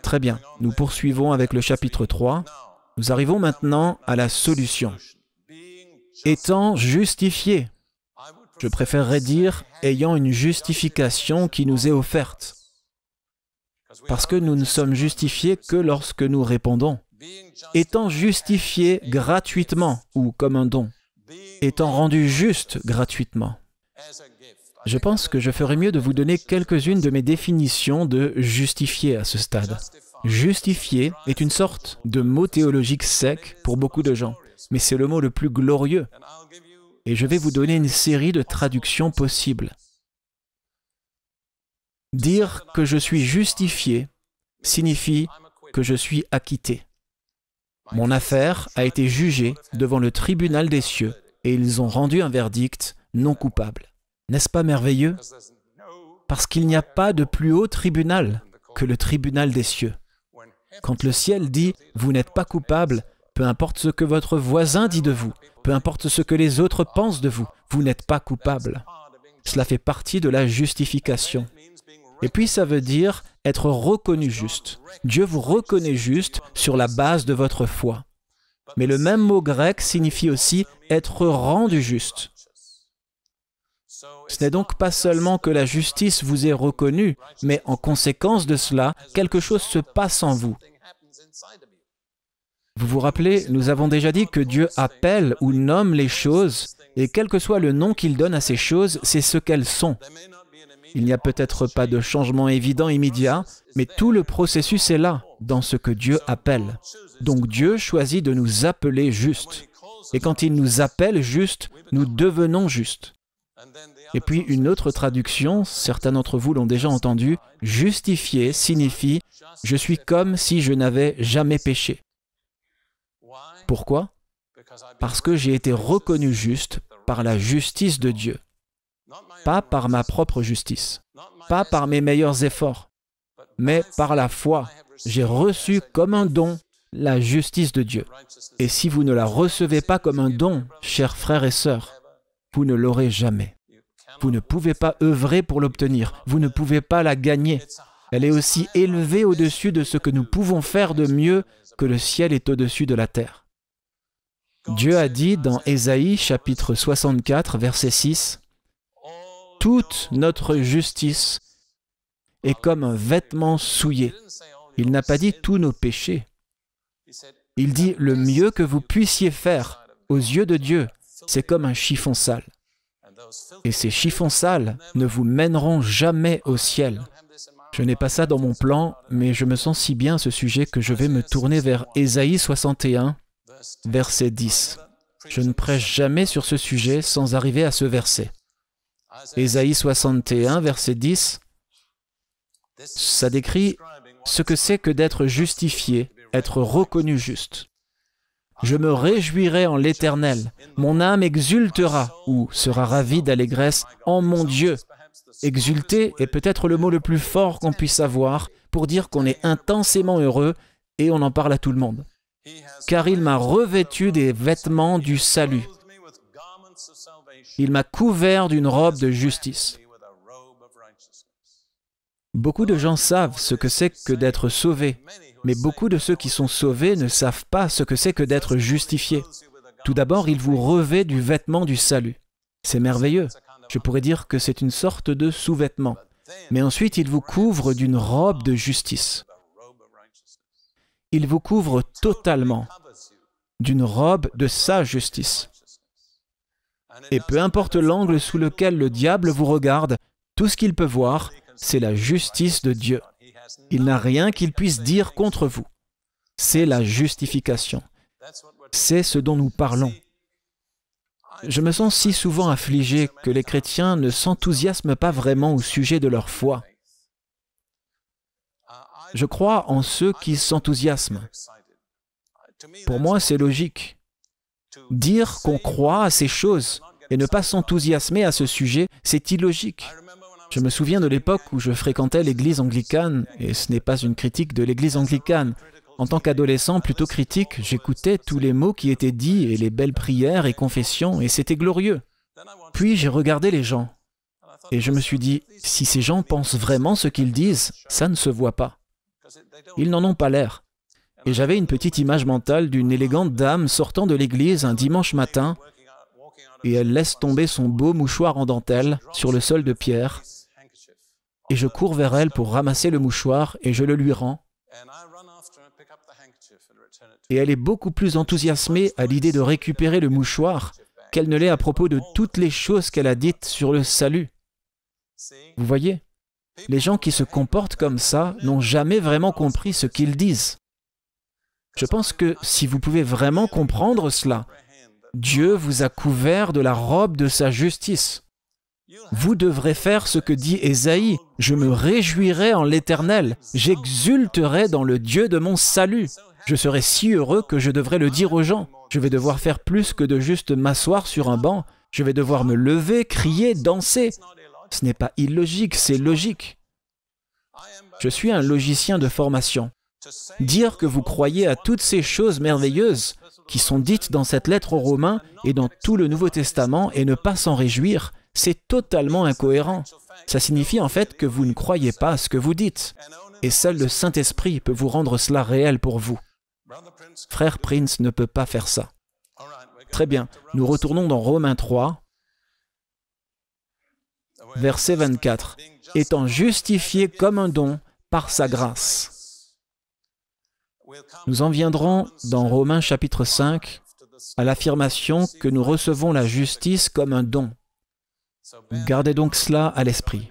Très bien, nous poursuivons avec le chapitre 3. Nous arrivons maintenant à la solution. Étant justifié, je préférerais dire ayant une justification qui nous est offerte. Parce que nous ne sommes justifiés que lorsque nous répondons. Étant justifié gratuitement ou comme un don. Étant rendu juste gratuitement. Je pense que je ferais mieux de vous donner quelques-unes de mes définitions de justifié à ce stade. Justifié est une sorte de mot théologique sec pour beaucoup de gens, mais c'est le mot le plus glorieux. Et je vais vous donner une série de traductions possibles. Dire que je suis justifié signifie que je suis acquitté. Mon affaire a été jugée devant le tribunal des cieux et ils ont rendu un verdict non coupable. N'est-ce pas merveilleux? Parce qu'il n'y a pas de plus haut tribunal que le tribunal des cieux. Quand le ciel dit « vous n'êtes pas coupable », peu importe ce que votre voisin dit de vous, peu importe ce que les autres pensent de vous, vous n'êtes pas coupable. Cela fait partie de la justification. Et puis ça veut dire être reconnu juste. Dieu vous reconnaît juste sur la base de votre foi. Mais le même mot grec signifie aussi être rendu juste. Ce n'est donc pas seulement que la justice vous est reconnue, mais en conséquence de cela, quelque chose se passe en vous. Vous vous rappelez, nous avons déjà dit que Dieu appelle ou nomme les choses, et quel que soit le nom qu'il donne à ces choses, c'est ce qu'elles sont. Il n'y a peut-être pas de changement évident immédiat, mais tout le processus est là, dans ce que Dieu appelle. Donc Dieu choisit de nous appeler justes. Et quand il nous appelle justes, nous devenons justes. Et puis une autre traduction, certains d'entre vous l'ont déjà entendu, justifié signifie « je suis comme si je n'avais jamais péché ». Pourquoi? Parce que j'ai été reconnu juste par la justice de Dieu. Pas par ma propre justice, pas par mes meilleurs efforts, mais par la foi. J'ai reçu comme un don la justice de Dieu. Et si vous ne la recevez pas comme un don, chers frères et sœurs, vous ne l'aurez jamais. Vous ne pouvez pas œuvrer pour l'obtenir. Vous ne pouvez pas la gagner. Elle est aussi élevée au-dessus de ce que nous pouvons faire de mieux que le ciel est au-dessus de la terre. Dieu a dit dans Ésaïe, chapitre 64, verset 6, « Toute notre justice est comme un vêtement souillé. » Il n'a pas dit tous nos péchés. Il dit « Le mieux que vous puissiez faire aux yeux de Dieu, c'est comme un chiffon sale. » Et ces chiffons sales ne vous mèneront jamais au ciel. Je n'ai pas ça dans mon plan, mais je me sens si bien à ce sujet que je vais me tourner vers Ésaïe 61, verset 10. Je ne prêche jamais sur ce sujet sans arriver à ce verset. Ésaïe 61, verset 10, ça décrit ce que c'est que d'être justifié, être reconnu juste. Je me réjouirai en l'Éternel, mon âme exultera ou sera ravie d'allégresse en mon Dieu. Exulter est peut-être le mot le plus fort qu'on puisse avoir pour dire qu'on est intensément heureux et on en parle à tout le monde. Car il m'a revêtu des vêtements du salut. Il m'a couvert d'une robe de justice. Beaucoup de gens savent ce que c'est que d'être sauvés, mais beaucoup de ceux qui sont sauvés ne savent pas ce que c'est que d'être justifiés. Tout d'abord, il vous revêt du vêtement du salut. C'est merveilleux. Je pourrais dire que c'est une sorte de sous-vêtement. Mais ensuite, il vous couvre d'une robe de justice. Il vous couvre totalement d'une robe de sa justice. Et peu importe l'angle sous lequel le diable vous regarde, tout ce qu'il peut voir, c'est la justice de Dieu. Il n'a rien qu'il puisse dire contre vous. C'est la justification. C'est ce dont nous parlons. Je me sens si souvent affligé que les chrétiens ne s'enthousiasment pas vraiment au sujet de leur foi. Je crois en ceux qui s'enthousiasment. Pour moi, c'est logique. Dire qu'on croit à ces choses et ne pas s'enthousiasmer à ce sujet, c'est illogique. Je me souviens de l'époque où je fréquentais l'église anglicane, et ce n'est pas une critique de l'église anglicane. En tant qu'adolescent plutôt critique, j'écoutais tous les mots qui étaient dits et les belles prières et confessions, et c'était glorieux. Puis j'ai regardé les gens, et je me suis dit, si ces gens pensent vraiment ce qu'ils disent, ça ne se voit pas. Ils n'en ont pas l'air. Et j'avais une petite image mentale d'une élégante dame sortant de l'église un dimanche matin, et elle laisse tomber son beau mouchoir en dentelle sur le sol de pierre, et je cours vers elle pour ramasser le mouchoir et je le lui rends. Et elle est beaucoup plus enthousiasmée à l'idée de récupérer le mouchoir qu'elle ne l'est à propos de toutes les choses qu'elle a dites sur le salut. Vous voyez, les gens qui se comportent comme ça n'ont jamais vraiment compris ce qu'ils disent. Je pense que si vous pouvez vraiment comprendre cela, Dieu vous a couvert de la robe de sa justice. Vous devrez faire ce que dit Ésaïe. « Je me réjouirai en l'Éternel, j'exulterai dans le Dieu de mon salut. » Je serai si heureux que je devrais le dire aux gens. Je vais devoir faire plus que de juste m'asseoir sur un banc. Je vais devoir me lever, crier, danser. Ce n'est pas illogique, c'est logique. Je suis un logicien de formation. Dire que vous croyez à toutes ces choses merveilleuses qui sont dites dans cette lettre aux Romains et dans tout le Nouveau Testament et ne pas s'en réjouir, c'est totalement incohérent. Ça signifie en fait que vous ne croyez pas à ce que vous dites. Et seul le Saint-Esprit peut vous rendre cela réel pour vous. Frère Prince ne peut pas faire ça. Très bien, nous retournons dans Romains 3, verset 24. « Étant justifié comme un don par sa grâce. » Nous en viendrons dans Romains chapitre 5 à l'affirmation que nous recevons la justice comme un don. Gardez donc cela à l'esprit.